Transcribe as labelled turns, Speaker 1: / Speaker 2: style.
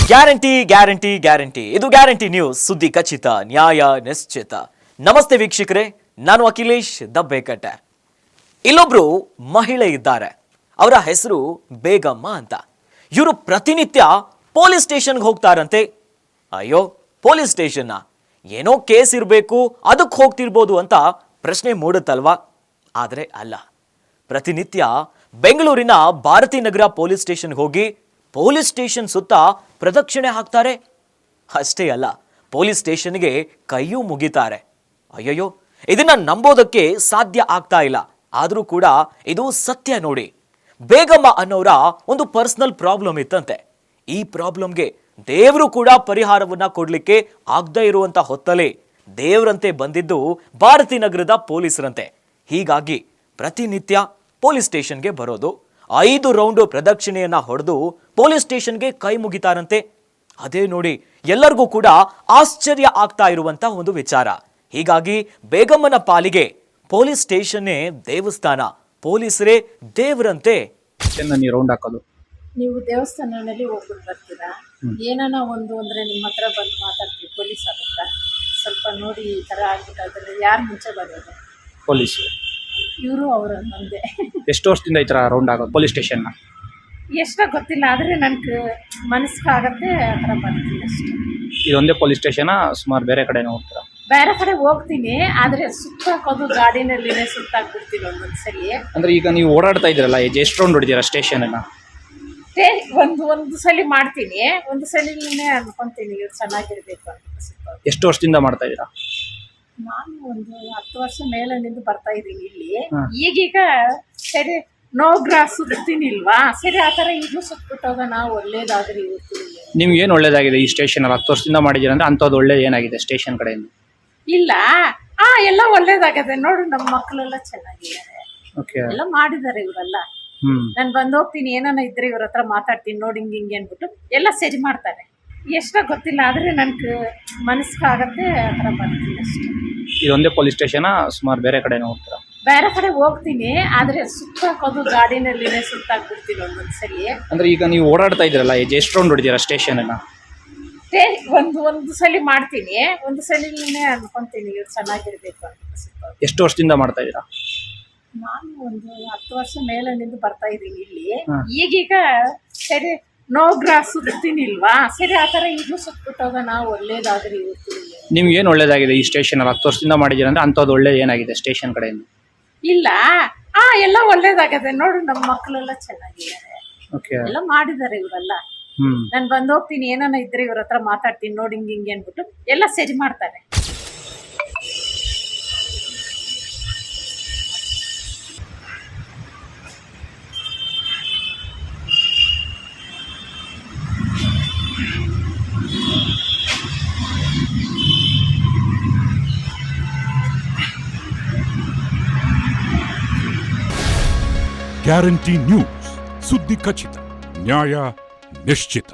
Speaker 1: Guarantee guarantee guarantee ಇದು guarantee news, ಸುದ್ದಿ ಖಚಿತ, ನ್ಯಾಯ ನಿಶ್ಚಿತ. ನಮಸ್ತೆ ವೀಕ್ಷಕರೇ, ನಾನು ಅಖಿಲೇಶ್ ದಬ್ಬೆಕಟ್ಟೆ. ಇಲ್ಲೊಬ್ರು ಮಹಿಳೆ ಇದ್ದಾರೆ, ಅವರ ಹೆಸರು ಬೇಗಮ್ಮ ಅಂತ. ಇವರು ಪ್ರತಿನಿತ್ಯ ಪೊಲೀಸ್ ಸ್ಟೇಷನ್ಗೆ ಹೋಗ್ತಾರಂತೆ. ಅಯ್ಯೋ, ಪೊಲೀಸ್ ಸ್ಟೇಷನ್ನ ಏನೋ ಕೇಸ್ ಇರಬೇಕು, ಅದಕ್ಕೆ ಹೋಗ್ತಿರ್ಬೋದು ಅಂತ ಪ್ರಶ್ನೆ ಮೂಡುತ್ತಲ್ವಾ? ಆದರೆ ಅಲ್ಲ, ಪ್ರತಿನಿತ್ಯ ಬೆಂಗಳೂರಿನ ಭಾರತಿ ನಗರ ಪೊಲೀಸ್ ಸ್ಟೇಷನ್ಗೆ ಹೋಗಿ ಪೊಲೀಸ್ ಸ್ಟೇಷನ್ ಸುತ್ತ ಪ್ರದಕ್ಷಿಣೆ ಹಾಕ್ತಾರೆ. ಅಷ್ಟೇ ಅಲ್ಲ, ಪೊಲೀಸ್ ಸ್ಟೇಷನ್ಗೆ ಕೈಯೂ ಮುಗಿತಾರೆ. ಅಯ್ಯಯ್ಯೋ, ಇದನ್ನ ನಂಬೋದಕ್ಕೆ ಸಾಧ್ಯ ಆಗ್ತಾ ಇಲ್ಲ. ಆದರೂ ಕೂಡ ಇದು ಸತ್ಯ ನೋಡಿ. ಬೇಗಮ್ಮ ಅನ್ನೋರ ಒಂದು ಪರ್ಸನಲ್ ಪ್ರಾಬ್ಲಮ್ ಇತ್ತಂತೆ. ಈ ಪ್ರಾಬ್ಲಮ್ಗೆ ದೇವರು ಕೂಡ ಪರಿಹಾರವನ್ನ ಕೊಡ್ಲಿಕ್ಕೆ ಆಗದೇ ಇರುವಂತ ಹೊತ್ತಲೇ ದೇವರಂತೆ ಬಂದಿದ್ದು ಭಾರತಿ ನಗರದ ಪೊಲೀಸರಂತೆ. ಹೀಗಾಗಿ ಪ್ರತಿನಿತ್ಯ ಪೊಲೀಸ್ ಸ್ಟೇಷನ್ಗೆ ಬರೋದು, 5 ರೌಂಡ್ ಪ್ರದಕ್ಷಿಣೆಯನ್ನ ಹೊಡೆದು ಪೊಲೀಸ್ ಸ್ಟೇಷನ್ಗೆ ಕೈ ಮುಗಿತಾರಂತೆ. ಅದೇ ನೋಡಿ ಎಲ್ಲರಿಗೂ ಕೂಡ ಆಶ್ಚರ್ಯ ಆಗ್ತಾ ಇರುವಂತ ಒಂದು ವಿಚಾರ. ಹೀಗಾಗಿ ಬೇಗಮ್ಮನ ಪಾಲಿಗೆ ಪೊಲೀಸ್ ಸ್ಟೇಷನ್ನೇ ದೇವಸ್ಥಾನ, ಪೊಲೀಸರೇ ದೇವರಂತೆ.
Speaker 2: ನೀವು ರೌಂಡ್ ಹಾಕೋದು,
Speaker 3: ನೀವು ದೇವಸ್ಥಾನದಲ್ಲಿ ಹೋಗ್ಬಿಟ್ಟು ಬರ್ತೀರಾ, ಏನಾನ ಒಂದು ಅಂದರೆ ನಿಮ್ಮ ಹತ್ರ ಬಂದು ಮಾತಾಡ್ತೀವಿ ಪೊಲೀಸ್ ಹತ್ರ, ಸ್ವಲ್ಪ ನೋಡಿ ಈ ಥರ ಆಗ್ಬಿಟ್ಟಾದ್ರೆ ಯಾರು ಮುಂಚೆ ಬರೋದು?
Speaker 2: ಪೊಲೀಸ್.
Speaker 3: ಇವರು ಅವರು ನಮ್ಮದೇ.
Speaker 2: ಎಷ್ಟು ವರ್ಷದಿಂದ ಈ ಥರ ರೌಂಡ್ ಆಗೋದು ಪೊಲೀಸ್ ಸ್ಟೇಷನ್ನ?
Speaker 3: ಎಷ್ಟೋ ಗೊತ್ತಿಲ್ಲ, ಆದರೆ ನನಗೆ ಮನಸ್ಸಿಗೆ ಆಗತ್ತೆ ಆ ಥರ ಬರ್ತೀನಿ ಅಷ್ಟೇ.
Speaker 2: ಇದೊಂದೇ ಪೊಲೀಸ್ ಸ್ಟೇಷನ, ಸುಮಾರು ಬೇರೆ ಕಡೆನೂ ಹೋಗ್ತೀರಾ?
Speaker 3: ಬೇರೆ ಕಡೆ ಹೋಗ್ತೀನಿ, ಆದರೆ ಸುತ್ತಾಕೋದು ಗಾಡಿನಲ್ಲಿನೇ ಸುತ್ತಾಕ್ಬಿಡ್ತೀನಿ ಒಂದೊಂದ್ಸಲಿ.
Speaker 2: ಅಂದರೆ ಈಗ ನೀವು ಓಡಾಡ್ತಾ ಇದ್ದೀರಲ್ಲ, ಎಷ್ಟು ರೌಂಡ್ ಹೊಡಿತೀರಾ ಸ್ಟೇಷನನ್ನು?
Speaker 3: ಒಂದು ಸಲ ಮಾಡ್ತೀನಿ, ಒಂದು ಸಲಿನೇ ಅನ್ಕೊಂತೀನಿ ಇವ್ರು ಚೆನ್ನಾಗಿರ್ಬೇಕು ಅಂತ ಸುತ್ತೋದು.
Speaker 2: ಎಷ್ಟು ವರ್ಷದಿಂದ ಮಾಡ್ತಾ ಇದ್ದೀರಾ?
Speaker 3: ನಾನು ಒಂದು 10 ವರ್ಷ ಮೇಲಿನಿಂದ ಬರ್ತಾ ಇದ್ದೀನಿ ಇಲ್ಲಿ. ಈಗೀಗ ಸರಿ ನೋ ಗ್ರಾಸ್ ಸುತ್ತೀನಿ ಇಲ್ವಾ, ಸರಿ ಆ ಥರ ಈಗಲೂ ಸುತ್ಬಿಟ್ಟೋಗೋಣ, ಒಳ್ಳೇದಾದ್ರೆ ಇರ್ತೀನಿ.
Speaker 2: ನಿಮ್ಗೆ ಏನು ಒಳ್ಳೇದಾಗಿದೆ ಈ ಸ್ಟೇಷನಲ್ಲಿ? 10 ವರ್ಷದಿಂದ ಮಾಡಿದ್ದೀರ ಅಂದರೆ ಅಂಥದ್ದು ಒಳ್ಳೇದು ಏನಾಗಿದೆ ಸ್ಟೇಷನ್ ಕಡೆಯಿಂದ?
Speaker 3: ಇಲ್ಲ, ಎಲ್ಲ ಒಳ್ಳೇದಾಗದೆ ನೋಡು, ನಮ್ಮ ಮಕ್ಕಳೆಲ್ಲ ಚೆನ್ನಾಗಿದ್ದಾರೆ,
Speaker 2: ಓಕೆ,
Speaker 3: ಎಲ್ಲ ಮಾಡಿದ್ದಾರೆ ಇವರೆಲ್ಲ. ನಾನು ಬಂದು ಹೋಗ್ತೀನಿ, ಏನಾನ ಇದ್ರೆ ಇವ್ರ ಹತ್ರ ಮಾತಾಡ್ತೀನಿ, ನೋಡಿ ಹಿಂಗೆ ಅಂದ್ಬಿಟ್ಟು ಎಲ್ಲ ಸರಿ ಮಾಡ್ತಾರೆ. ಎಷ್ಟೋ ಗೊತ್ತಿಲ್ಲ, ಆದರೆ ನನಗೆ ಮನಸ್ಸಿಗೆ ಆಗತ್ತೆ ಆ ಥರ ಬರ್ತೀನಿ ಅಷ್ಟೇ.
Speaker 2: ಇದೊಂದೇ ಪೊಲೀಸ್ ಸ್ಟೇಷನ, ಸುಮಾರು ಬೇರೆ ಕಡೆನೂ ಹೋಗ್ತೀರಾ?
Speaker 3: ಬೇರೆ ಕಡೆ ಹೋಗ್ತೀನಿ, ಆದರೆ ಸುತ್ತಾಕೋದು ಗಾಡಿನಲ್ಲಿನೇ ಸುತ್ತಾಕ್ಬಿಡ್ತೀನಿ ಒಂದೊಂದ್ಸಲಿ.
Speaker 2: ಅಂದರೆ ಈಗ ನೀವು ಓಡಾಡ್ತಾ ಇದ್ದೀರಲ್ಲ, ಎಷ್ಟು ರೌಂಡ್ ಹೊಡಿತೀರಾ ಸ್ಟೇಷನನ್ನು?
Speaker 3: ಒಂದು ಸಲ ಮಾಡ್ತೀನಿ, ಒಂದು ಸಲಿನೇ ಅನ್ಕೊಂತೀನಿ ಇವ್ರು ಚೆನ್ನಾಗಿರ್ಬೇಕು ಅಂತ ಸುತ್ತೋದು.
Speaker 2: ಎಷ್ಟು ವರ್ಷದಿಂದ ಮಾಡ್ತಾ ಇದ್ದೀರಾ?
Speaker 3: ನಾನು ಒಂದು 10 ವರ್ಷ ಮೇಲಿನಿಂದ ಬರ್ತಾ ಇದ್ದೀನಿ ಇಲ್ಲಿ. ಈಗೀಗ ಸರಿ ನೋ ಗ್ರಾಸ್ ಸುತ್ತೀನಿ ಇಲ್ವಾ, ಸರಿ ಆ ಥರ ಈಗಲೂ ಸುತ್ಬಿಟ್ಟೋಗೋಣ, ಒಳ್ಳೇದಾದ್ರೆ ಇರ್ತೀನಿ.
Speaker 2: ನಿಮ್ಗೆ ಏನು ಒಳ್ಳೇದಾಗಿದೆ ಈ ಸ್ಟೇಷನಲ್ಲಿ? 10 ವರ್ಷದಿಂದ ಮಾಡಿದ್ದೀರ ಅಂದರೆ ಅಂಥದ್ದು ಒಳ್ಳೇದು ಏನಾಗಿದೆ ಸ್ಟೇಷನ್ ಕಡೆಯಿಂದ?
Speaker 3: ಇಲ್ಲ, ಎಲ್ಲ ಒಳ್ಳೇದಾಗದೆ ನೋಡು, ನಮ್ಮ ಮಕ್ಕಳೆಲ್ಲ ಚೆನ್ನಾಗಿದ್ದಾರೆ,
Speaker 2: ಓಕೆ,
Speaker 3: ಎಲ್ಲ ಮಾಡಿದ್ದಾರೆ ಇವರೆಲ್ಲ. ನಾನು ಬಂದು ಹೋಗ್ತೀನಿ, ಏನಾನ ಇದ್ರೆ ಇವ್ರ ಹತ್ರ ಮಾತಾಡ್ತೀನಿ, ನೋಡಿ ಹಿಂಗೆ ಅಂದ್ಬಿಟ್ಟು ಎಲ್ಲ ಸರಿ ಮಾಡ್ತಾರೆ.
Speaker 4: ಗ್ಯಾರಂಟಿ ನ್ಯೂಸ್, ಸುದ್ದಿ ಖಚಿತ, ನ್ಯಾಯ ನಿಶ್ಚಿತ.